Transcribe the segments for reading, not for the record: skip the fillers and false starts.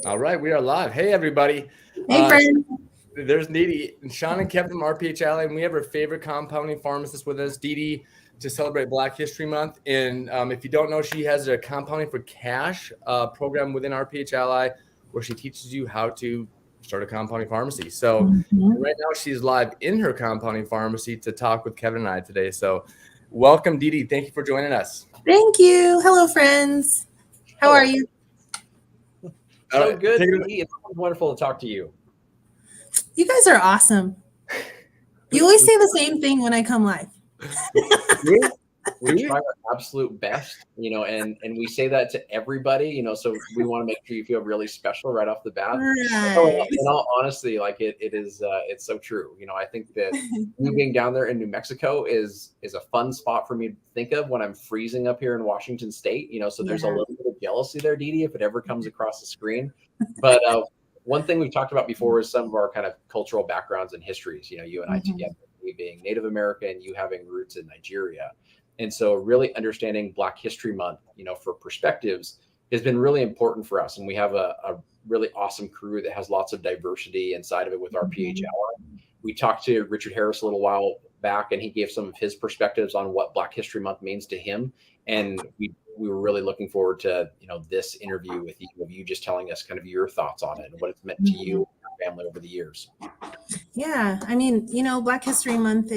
All right, we are live. Hey, everybody. Hey, friend. There's Didi, and Sean and Kevin from RPHLA, and we have our favorite compounding pharmacist with us, Didi, to celebrate Black History Month. And if you don't know, she has a Compounding for Cash program within RPHLI where she teaches you how to start a compounding pharmacy. So right now she's live in her compounding pharmacy to talk with Kevin and I today. So welcome, Didi. Thank you for joining us. Thank you. Hello, friends. How are you? So good, Didi. It's wonderful to talk to you. You guys are awesome. You always say the same thing when I come live. We try our absolute best, and we say that to everybody, so we want to make sure you feel really special right off the bat. Right. So in all honesty, like it's so true. I think that moving down there in New Mexico is a fun spot for me to think of when I'm freezing up here in Washington State, so there's a little bit of jealousy there, Didi, if it ever comes across the screen. But one thing we've talked about before is some of our kind of cultural backgrounds and histories, you and I together, me being Native American, you having roots in Nigeria. And so really understanding Black History Month, for perspectives has been really important for us. And we have a really awesome crew that has lots of diversity inside of it with our PHLI. We talked to Richard Harris a little while back, and he gave some of his perspectives on what Black History Month means to him. And we were really looking forward to, this interview with you, of you just telling us kind of your thoughts on it and what it's meant to you and your family over the years. Yeah. I mean, Black History Month,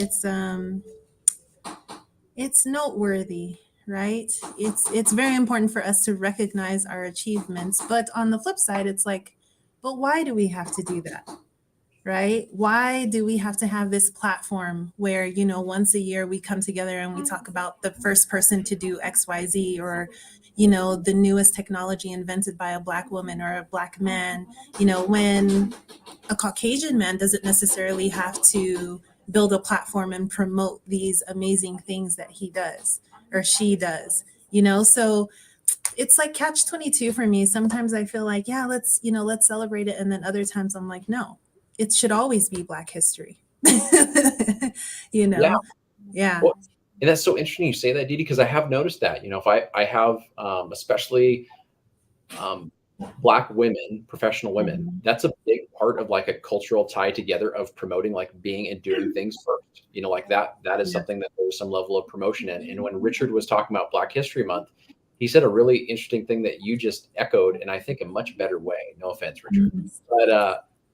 it's noteworthy, right? It's very important for us to recognize our achievements. But on the flip side, it's like, but why do we have to do that? Right? Why do we have to have this platform where, once a year we come together and we talk about the first person to do XYZ, or, the newest technology invented by a Black woman or a Black man, when a Caucasian man doesn't necessarily have to build a platform and promote these amazing things that he does or she does, so it's like catch-22 for me. Sometimes I feel like, yeah, let's celebrate it. And then other times I'm like, no, it should always be Black history. Yeah. Well, and that's so interesting you say that, Didi, because I have noticed that, if I have especially Black women, professional women, that's a big part of like a cultural tie together of promoting, like being and doing things first, like that is something that there's some level of promotion in. And when Richard was talking about Black History Month, he said a really interesting thing that you just echoed, and I think a much better way. No offense, Richard,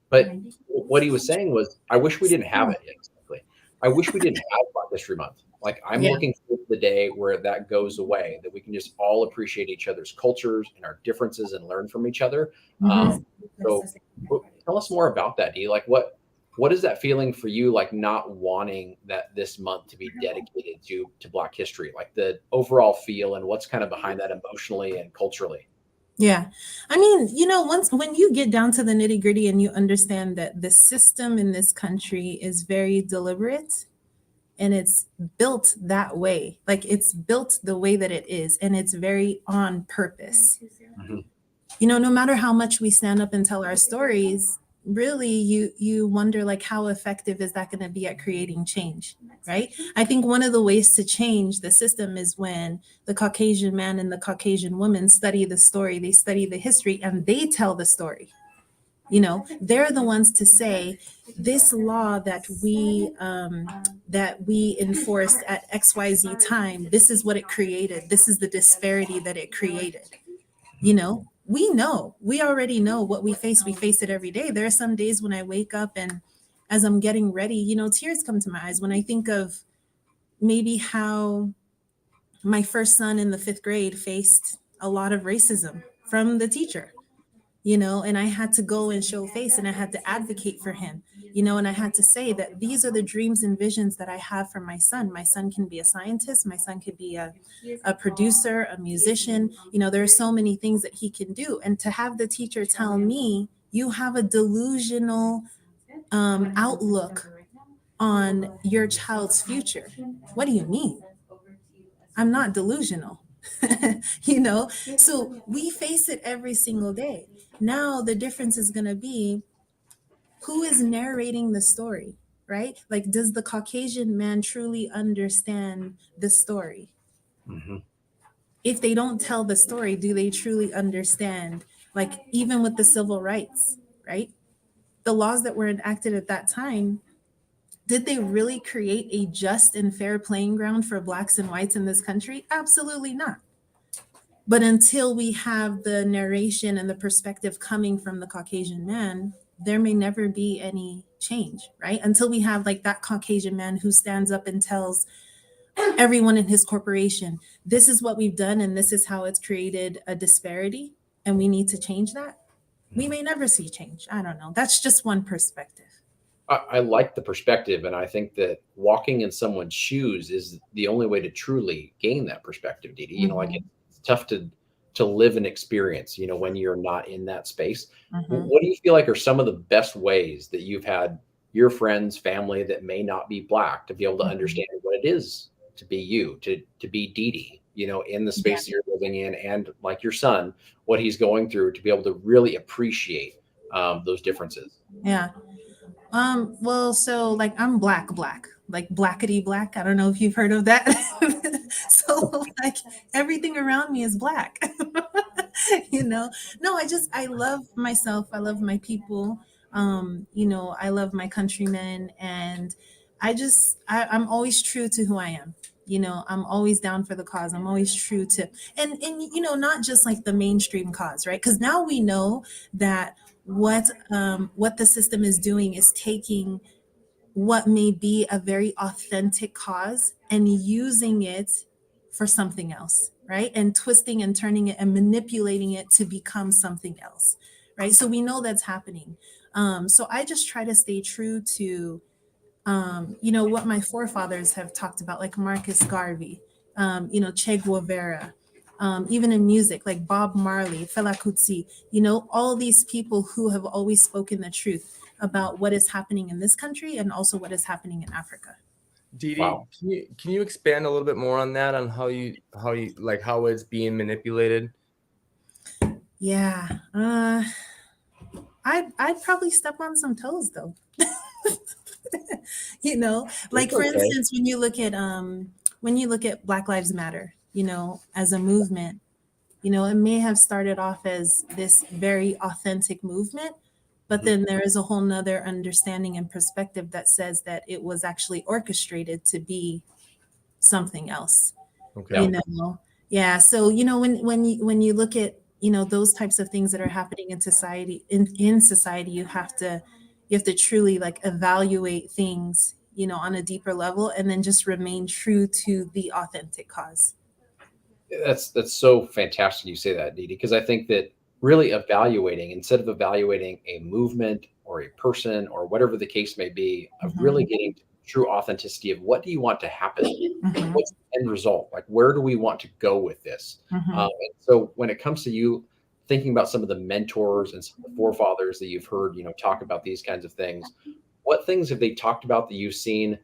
but what he was saying was, I wish we didn't have it. Exactly. I wish we didn't have Black History Month. Like, I'm looking forward to the day where that goes away, that we can just all appreciate each other's cultures and our differences and learn from each other. So tell us more about that, Dee. Like, what is that feeling for you, like not wanting that this month to be dedicated to Black history, like the overall feel and what's kind of behind that emotionally and culturally? Yeah. I mean, when you get down to the nitty gritty and you understand that the system in this country is very deliberate and it's built that way, like it's built the way that it is, and it's very on purpose. No matter how much we stand up and tell our stories, really you wonder, like, how effective is that going to be at creating change, right? I think one of the ways to change the system is when the Caucasian man and the Caucasian woman study the story, they study the history, and they tell the story. They're the ones to say, this law that we enforced at XYZ time, this is what it created, this is the disparity that it created. We already know what we face it every day. There are some days when I wake up and as I'm getting ready, tears come to my eyes when I think of maybe how my first son in the 5th grade faced a lot of racism from the teacher, and I had to go and show face, and I had to advocate for him, and I had to say that these are the dreams and visions that I have for my son. My son can be a scientist. My son could be a producer, a musician. There are so many things that he can do. And to have the teacher tell me, you have a delusional outlook on your child's future. What do you mean? I'm not delusional. So we face it every single day. Now the difference is going to be who is narrating the story, right? Like, does the Caucasian man truly understand the story? if they don't tell the story, do they truly understand? Like, even with the civil rights, right? The laws that were enacted at that time, did they really create a just and fair playing ground for blacks and whites in this country? Absolutely not. But until we have the narration and the perspective coming from the Caucasian man, there may never be any change, right? Until we have like that Caucasian man who stands up and tells everyone in his corporation, this is what we've done and this is how it's created a disparity and we need to change that. We may never see change. I don't know. That's just one perspective. I like the perspective, and I think that walking in someone's shoes is the only way to truly gain that perspective, Didi. You know, like it's tough to live an experience, you know, when you're not in that space. What do you feel like are some of the best ways that you've had your friends, family that may not be black to be able to understand what it is to be you, to be Didi, you know, in the space that you're living in, and like your son, what he's going through, to be able to really appreciate those differences? Yeah. Well, so like I'm black, like blackety black. I don't know if you've heard of that. So like everything around me is black. You know, no, I love myself. I love my people. You know, I love my countrymen, and I'm always true to who I am. You know, I'm always down for the cause. I'm always true to, and you know, not just like the mainstream cause, right? Because now we know that what the system is doing is taking what may be a very authentic cause and using it for something else, right? And twisting and turning it and manipulating it to become something else, right? So we know that's happening. So I just try to stay true to, you know, what my forefathers have talked about, like Marcus Garvey, you know, Che Guevara, even in music, like Bob Marley, Fela Kuti, you know, all these people who have always spoken the truth about what is happening in this country and also what is happening in Africa. Didi, Wow. can you expand a little bit more on that, on how you like how it's being manipulated? Yeah. I'd probably step on some toes though. You know, like for instance, when you look at Black Lives Matter, you know, as a movement, you know, it may have started off as this very authentic movement, but then there is a whole nother understanding and perspective that says that it was actually orchestrated to be something else. Okay. You know, yeah. So you know, when you look at, you know, those types of things that are happening in society, in society, you have to truly like evaluate things, you know, on a deeper level, and then just remain true to the authentic cause. That's so fantastic you say that, Didi, because I think that really evaluating, instead of evaluating a movement or a person or whatever the case may be, of really getting to true authenticity of what do you want to happen? What's the end result? Like, where do we want to go with this? And so when it comes to you thinking about some of the mentors and some of the forefathers that you've heard, you know, talk about these kinds of things, what things have they talked about that you've seen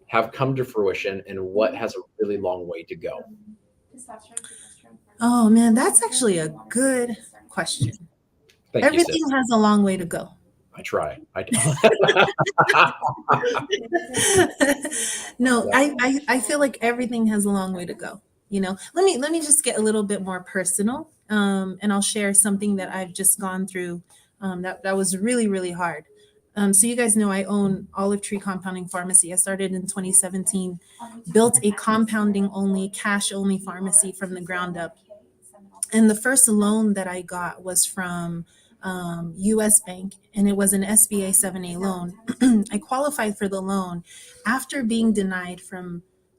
have come to fruition, and what has a really long way to go? Oh man, that's actually a good question. Thank you, Everything sis. has a long way to go. I try. No, I feel like everything has a long way to go. You know, let me just get a little bit more personal, and I'll share something that I've just gone through, that was really, really hard. So you guys know I own Olive Tree Compounding Pharmacy. I started in 2017, built a compounding only, cash only pharmacy from the ground up. And the first loan that I got was from US Bank, and it was an SBA 7A loan. I qualified for the loan after being denied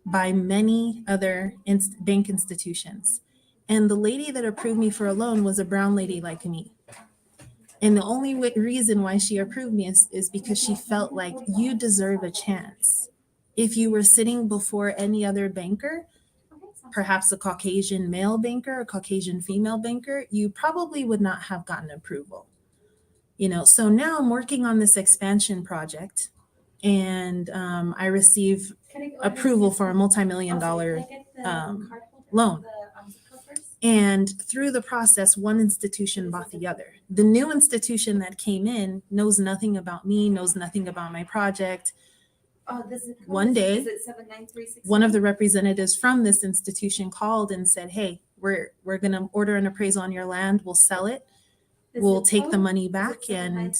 by many other bank institutions. And the lady that approved me for a loan was a brown lady like me. And the only reason why she approved me is because she felt like you deserve a chance. If you were sitting before any other banker, perhaps a Caucasian male banker, a Caucasian female banker, you probably would not have gotten approval. You know, so now I'm working on this expansion project, and I receive approval for a multi-million-dollar loan. And through the process, one institution bought the other. The new institution that came in knows nothing about me, knows nothing about my project. One day, one of the representatives from this institution called and said, "Hey, we're going to order an appraisal on your land, we'll sell it, we'll take the money back, and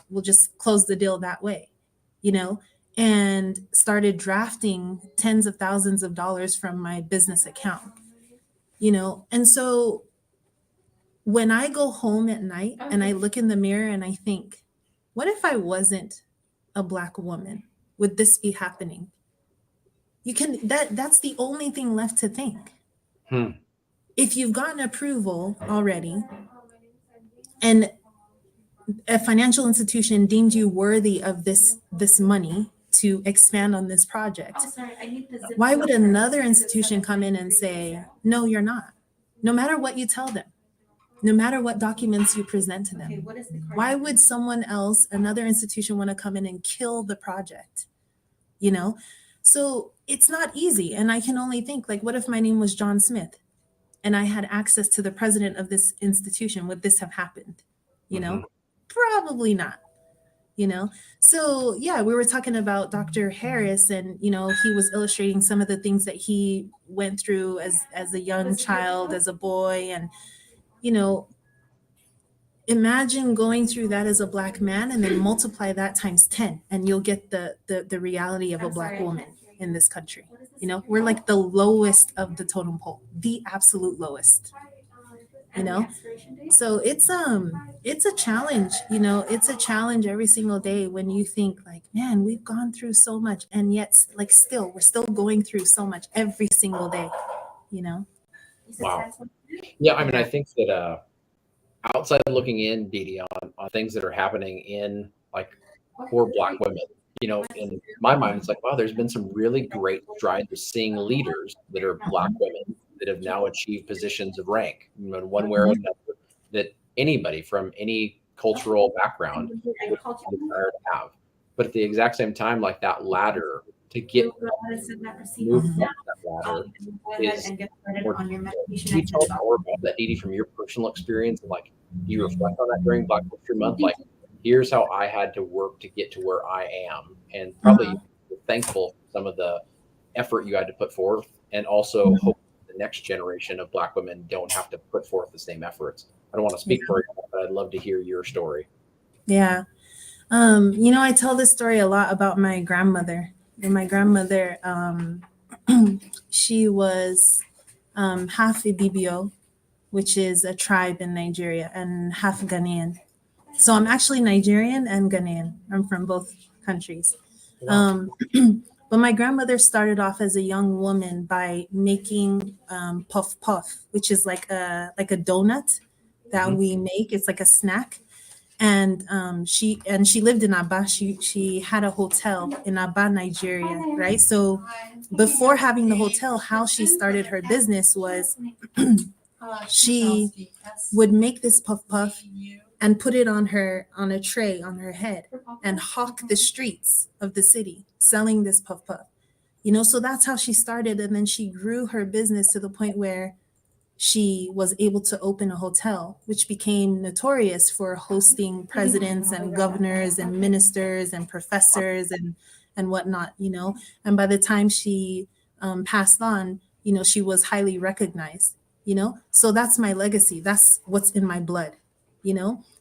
we'll just close the deal that way, and started drafting tens of thousands of dollars from my business account, and so when I go home at night and I look in the mirror and I think, what if I wasn't a Black woman? Would this be happening? That's the only thing left to think. If you've gotten approval already and a financial institution deemed you worthy of this money to expand on this project, why would another institution come in and say, no, you're not? No matter what you tell them, no matter what documents you present to them, why would someone else, another institution, want to come in and kill the project? So it's not easy. And I can only think, like, what if my name was John Smith and I had access to the president of this institution? Would this have happened? Probably not. So yeah, we were talking about Dr. Harris, and he was illustrating some of the things that he went through as a young child, as a boy, and imagine going through that as a Black man and then multiply that times 10, and you'll get the reality of a Black woman in this country. We're like the lowest of the totem pole, the absolute lowest. So it's a challenge. It's a challenge every single day when you think, like, man, we've gone through so much, and yet, like, we're still going through so much every single day. Wow. Yeah, I mean, I think that outside looking in, Didi, on things that are happening in, like, poor Black women, in my mind, it's like, wow, there's been some really great strides of seeing leaders that are Black women that have now achieved positions of rank, in one way or another, that anybody from any cultural background would desire to have. But at the exact same time, like, that ladder to get moved up that ladder is more difficult. Can you tell us more about that, Didi, from your personal experience? And, like, do you reflect on that during Black History Month? Like, here's how I had to work to get to where I am, and probably you're thankful for some of the effort you had to put forth, and also hope the next generation of Black women don't have to put forth the same efforts. I don't want to speak for you, but I'd love to hear your story. Yeah. I tell this story a lot about my grandmother. And my grandmother, she was half Ibibio, which is a tribe in Nigeria, and half Ghanaian. So I'm actually Nigerian and Ghanaian. I'm from both countries. But my grandmother started off as a young woman by making puff puff, which is like a donut that we make. It's like a snack. And she lived in Aba. She had a hotel in Aba, Nigeria, right? So before having the hotel, how she started her business was she would make this puff puff and put it on a tray on her head and hawk the streets of the city selling this puff puff. So that's how she started, and then she grew her business to the point where she was able to open a hotel, which became notorious for hosting presidents and governors and ministers and professors and whatnot, And by the time she passed on, she was highly recognized, So that's my legacy. That's what's in my blood,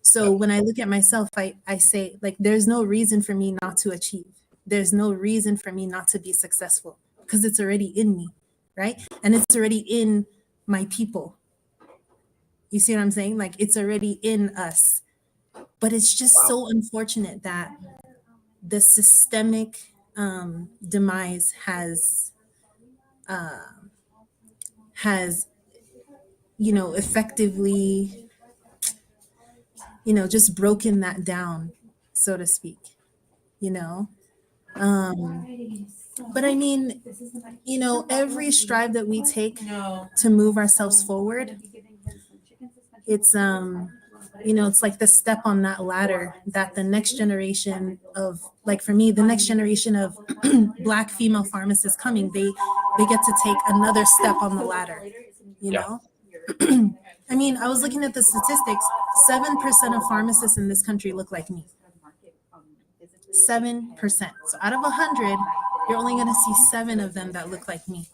So when I look at myself, I say, like, there's no reason for me not to achieve. There's no reason for me not to be successful, because it's already in me, right? And it's already in my people. You see what I'm saying? Like, it's already in us. But it's just so unfortunate that the systemic demise has effectively just broken that down, so to speak. But I mean, every stride that we take to move ourselves forward, it's it's like the step on that ladder that the next generation of, like, for me, the next generation of Black female pharmacists coming, they get to take another step on the ladder, I mean, I was looking at the statistics. 7% of pharmacists in this country look like me. 7%. So out of 100, you're only going to see 7 of them that look like me.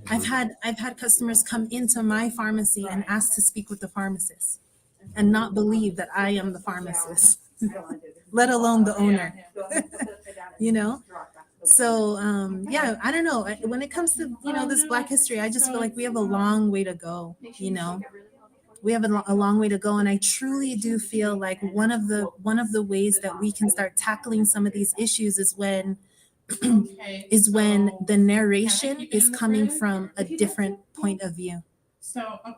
I've had customers come into my pharmacy and ask to speak with the pharmacist and not believe that I am the pharmacist, let alone the owner. you know? So yeah, I don't know. When it comes to, this Black history, I just feel like we have a long way to go, we have a long way to go, and I truly do feel like one of the ways that we can start tackling some of these issues is when the narration is coming from a different point of view.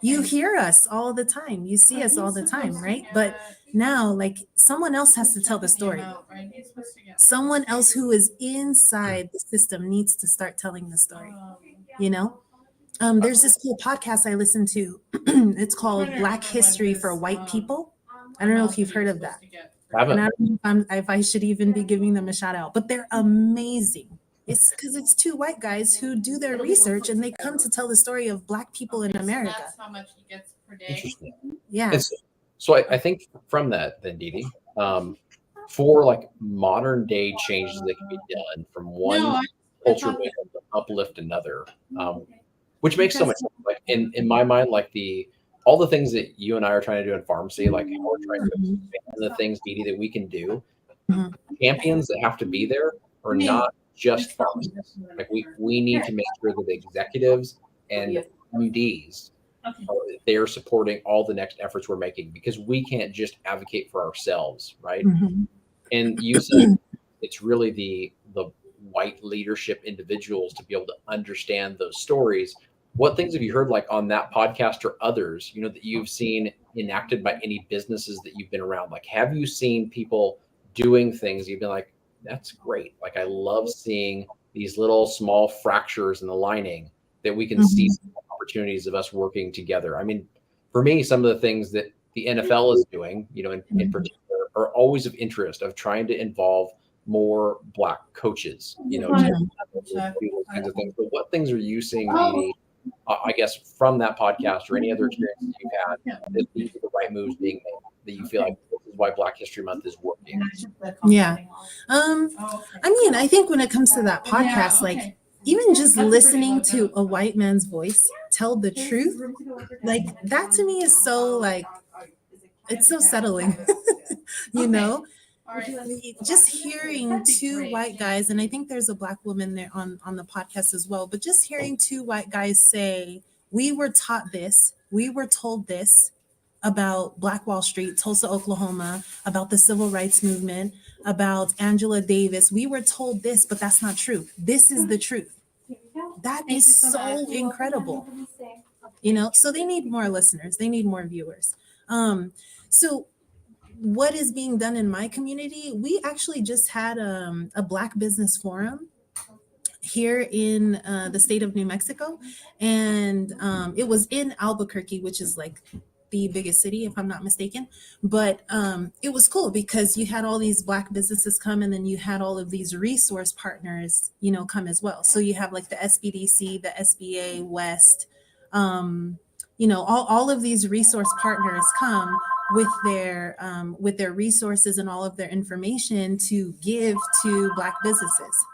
You hear us all the time, you see us all the time, right? But now, like, someone else has to tell the story. Someone else who is inside the system needs to start telling the story. There's this cool podcast I listen to. It's called Black History for White People. I don't know if you've heard of that. And I don't know if I should even be giving them a shout out, but they're amazing. It's because it's two white guys who do their research and they come to tell the story of Black people in America. That's how much he gets per day. Interesting. Yeah. So I think from that, then, Didi, for like modern day changes that can be done from one culture to uplift another, which makes so much sense. Like in my mind, like all the things that you and I are trying to do in pharmacy, like how we're trying to expand the things, Didi, that we can do. Champions that have to be there are not just pharmacists. Like we need to make sure that the executives and MDs they're supporting all the next efforts we're making, because we can't just advocate for ourselves, right? And you said it's really the white leadership individuals to be able to understand those stories. What things have you heard, like on that podcast or others, that you've seen enacted by any businesses that you've been around? Like, have you seen people doing things you've been like, that's great. Like, I love seeing these little small fractures in the lining that we can see some opportunities of us working together. I mean, for me, some of the things that the NFL is doing, in particular, are always of interest, of trying to involve more Black coaches, to do those kinds of things. But what things are you seeing, Didi, I guess, from that podcast or any other experiences you've had, that these are the right moves being made, that you feel like this is why Black History Month is working? Yeah. I think when it comes to that podcast, like, even just listening to a white man's voice tell the truth, like, that to me is so, like, it's so settling, just hearing two white guys, and I think there's a Black woman there on the podcast as well, but just hearing two white guys say, we were taught this, we were told this about Black Wall Street, Tulsa, Oklahoma, about the civil rights movement, about Angela Davis. We were told this, but that's not true. This is the truth. That is so incredible. So they need more listeners. They need more viewers. So what is being done in my community? We actually just had a Black business forum here in the state of New Mexico. And it was in Albuquerque, which is like the biggest city, if I'm not mistaken. But it was cool because you had all these Black businesses come, and then you had all of these resource partners, come as well. So you have like the SBDC, the SBA West, all of these resource partners come with their resources and all of their information to give to Black businesses,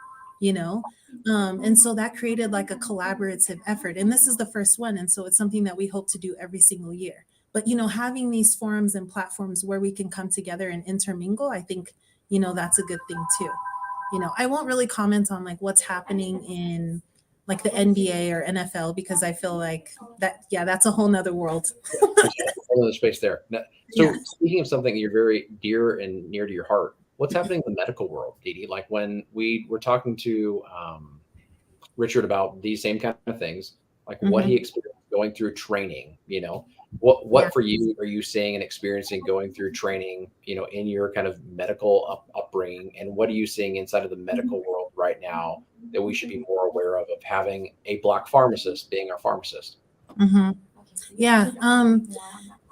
and so that created like a collaborative effort. And this is the first one. And so it's something that we hope to do every single year. But, having these forums and platforms where we can come together and intermingle, I think, that's a good thing too. I won't really comment on like what's happening in like the NBA or NFL, because I feel like that's a whole nother world. Another space there. Now, so speaking of something you're very dear and near to your heart, what's happening in the medical world, Didi? Like when we were talking to Richard about these same kind of things, like what he experienced going through training, what for you are you seeing and experiencing going through training, in your kind of medical upbringing, and what are you seeing inside of the medical world right now that we should be more aware of having a Black pharmacist being our pharmacist? Yeah.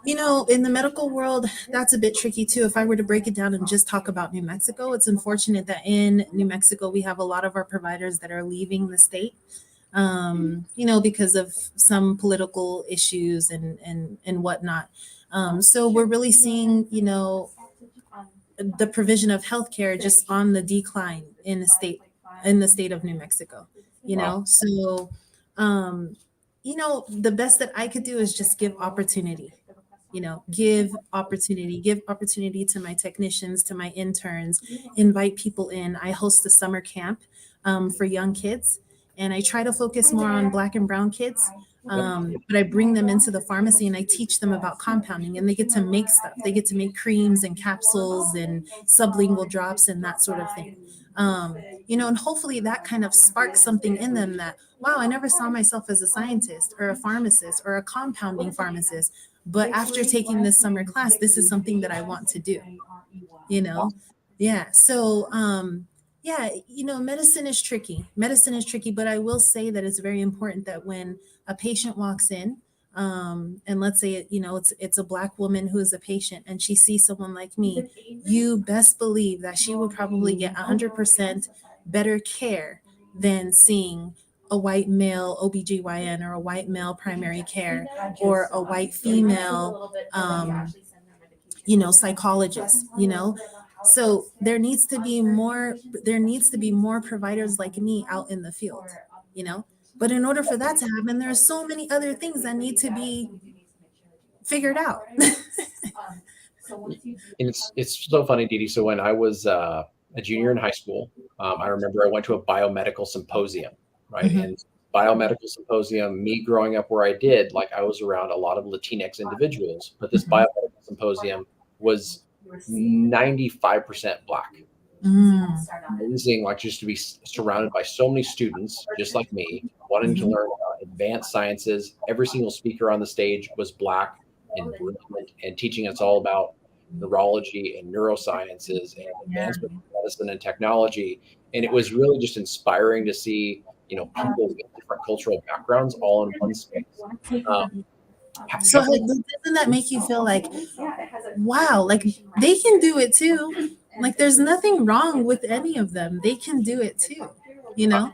In the medical world, that's a bit tricky too. If I were to break it down and just talk about New Mexico, it's unfortunate that in New Mexico, we have a lot of our providers that are leaving the state, because of some political issues and whatnot. So we're really seeing, the provision of healthcare just on the decline in the state of New Mexico, Wow. So You know, the best that I could do is just give opportunity. You know, give opportunity to my technicians, to my interns, invite people in. I host a summer camp for young kids, and I try to focus more on Black and brown kids. But I bring them into the pharmacy and I teach them about compounding, and they get to make stuff. They get to make creams and capsules and sublingual drops and that sort of thing. You know, and hopefully that kind of sparks something in them that, wow, I never saw myself as a scientist or a pharmacist or a compounding pharmacist. But after taking this summer class, this is something that I want to do, you know? Yeah. So, yeah, you know, medicine is tricky. Medicine is tricky, but I will say that it's very important that when a patient walks in, and let's say, you know, it's a Black woman who is a patient and she sees someone like me, you best believe that she will probably get 100% better care than seeing a white male OBGYN or a white male primary care or a white female, you know, psychologist, you know. So there needs to be more providers like me out in the field, you know. But in order for that to happen, there are so many other things that need to be figured out. And it's so funny, Didi. So when I was a junior in high school, I remember I went to a biomedical symposium, right? Mhm. And biomedical symposium, me growing up where I did, like I was around a lot of Latinx individuals, but this Mhm. biomedical symposium was 95% Black. Mm. Amazing, like just to be surrounded by so many students just like me, wanting to Mhm. learn about advanced sciences. Every single speaker on the stage was Black and brilliant and teaching us all about neurology and neurosciences and Yeah. advancement in medicine and technology. And it was really just inspiring to see, you know, people with different cultural backgrounds all in one space. Um, So doesn't that make you feel like, wow, like they can do it too? Like there's nothing wrong with any of them. They can do it too, you know?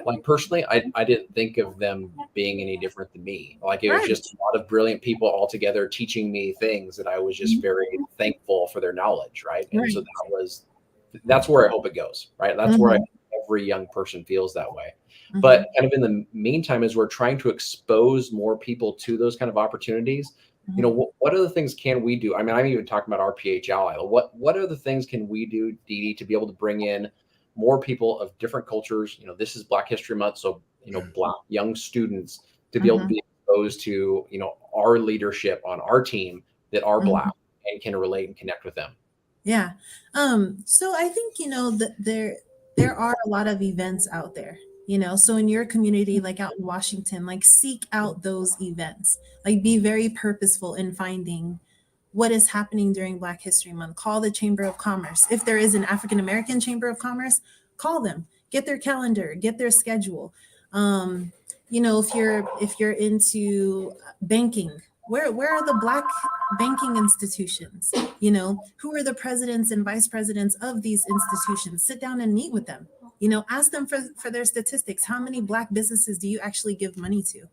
like personally, I didn't think of them being any different than me. Like it was Right. just a lot of brilliant people all together teaching me things that I was just very thankful for their knowledge, right? And so Right. that's where I hope it goes, right? That's where Mhm. every young person feels that way. Mhm. But kind of in the meantime, as we're trying to expose more people to those kind of opportunities, you know, Mhm. what other things can we do? I mean, I'm even talking about RPH Ally. What other things can we do, Dee, to be able to bring in more people of different cultures? You know, this is Black History Month, so you know, Black young students to be able to Mhm. be exposed to, you know, our leadership on our team that are Black Mhm. and can relate and connect with them. Yeah. So I think, you know, that there are a lot of events out there, you know. So in your community, like out in Washington, like seek out those events. Like be very purposeful in finding what is happening during Black History Month. Call the Chamber of Commerce. If there is an African American Chamber of Commerce, call them. Get their calendar, get their schedule. Um, you know, if you're into banking, where are the Black banking institutions? You know, who are the presidents and vice presidents of these institutions? Sit down and meet with them. You know, ask them for their statistics. How many Black businesses do you actually give money to?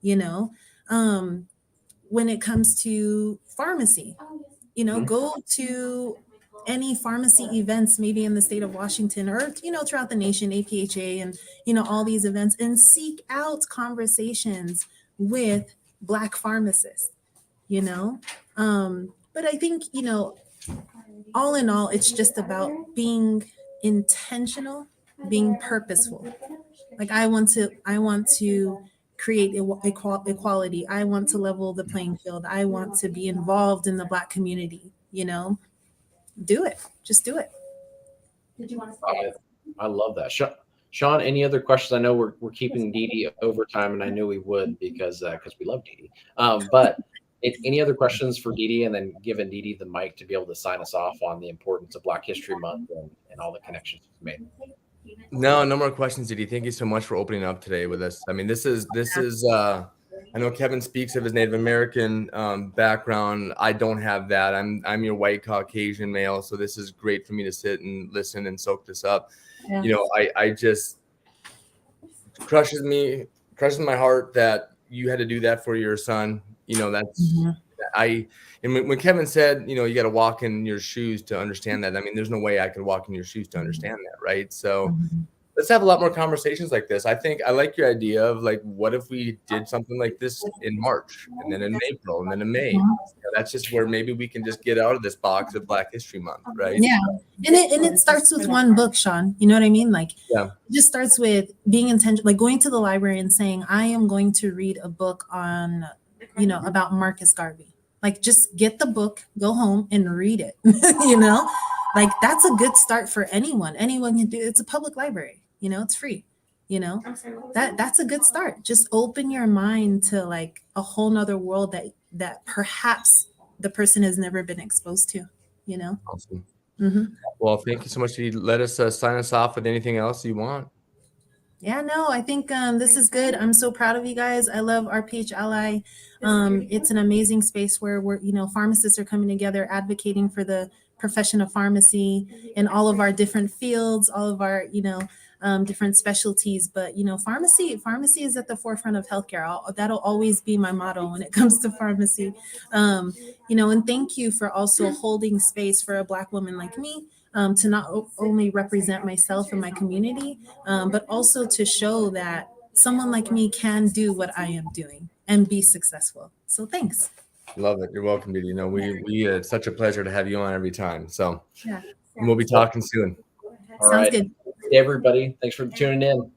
You know, um, when it comes to pharmacy, you know, Mhm. go to any pharmacy events, maybe in the state of Washington or, you know, throughout the nation, APHA and, you know, all these events, and seek out conversations with Black pharmacists, you know. But I think, you know, all in all, it's just about being intentional, being purposeful. Like I want to create equality. I want to level the playing field. I want to be involved in the Black community, you know. Do it. Just do it. I, I love that. Sean, any other questions? I know we're keeping Dee Dee overtime, and I knew we would because we love Dee Dee. But any other questions for Dee Dee, and then giving Dee Dee the mic to be able to sign us off on the importance of Black History Month and all the connections you've made. No, no more questions, Didi. Thank you so much for opening up today with us. I mean, this is I know Kevin speaks of his Native American background. I don't have that. I'm your white Caucasian male, so this is great for me to sit and listen and soak this up. Yeah. You know, I just crushes my heart that you had to do that for your son. You know, that's Mhm. and when Kevin said, you know, you got to walk in your shoes to understand that. I mean, there's no way I could walk in your shoes to understand that, right? So Mhm. let's have a lot more conversations like this. I think I like your idea of like, what if we did something like this in March and then in April and then in May? That's just where maybe we can just get out of this box of Black History Month, right? Yeah. And it starts with one book, Sean. You know what I mean? Like, Yeah. it just starts with being intentional, like going to the library and saying, I am going to read a book on, you know, about Marcus Garvey. Like, just get the book, go home and read it. You know, like that's a good start for anyone. Anyone can do it. It's a public library, you know, it's free. You know, that's a good start. Just open your mind to like a whole nother world that perhaps the person has never been exposed to, you know. Awesome. Mm-hmm. Well, thank you so much. Let us sign us off with anything else you want. Yeah, no, I think this is good. I'm so proud of you guys. I love RPH Ally. It's an amazing space where we're, you know, pharmacists are coming together, advocating for the profession of pharmacy in all of our different fields, all of our, you know, different specialties. But, you know, pharmacy is at the forefront of healthcare. That'll always be my motto when it comes to pharmacy. You know, and thank you for also holding space for a Black woman like me. To not only represent myself and my community, but also to show that someone like me can do what I am doing and be successful. So thanks. Love it. You're welcome, Didi. You know, we it's such a pleasure to have you on every time. So Yeah. we'll be talking soon. All Sounds right. good. Hey, everybody. Thanks for tuning in.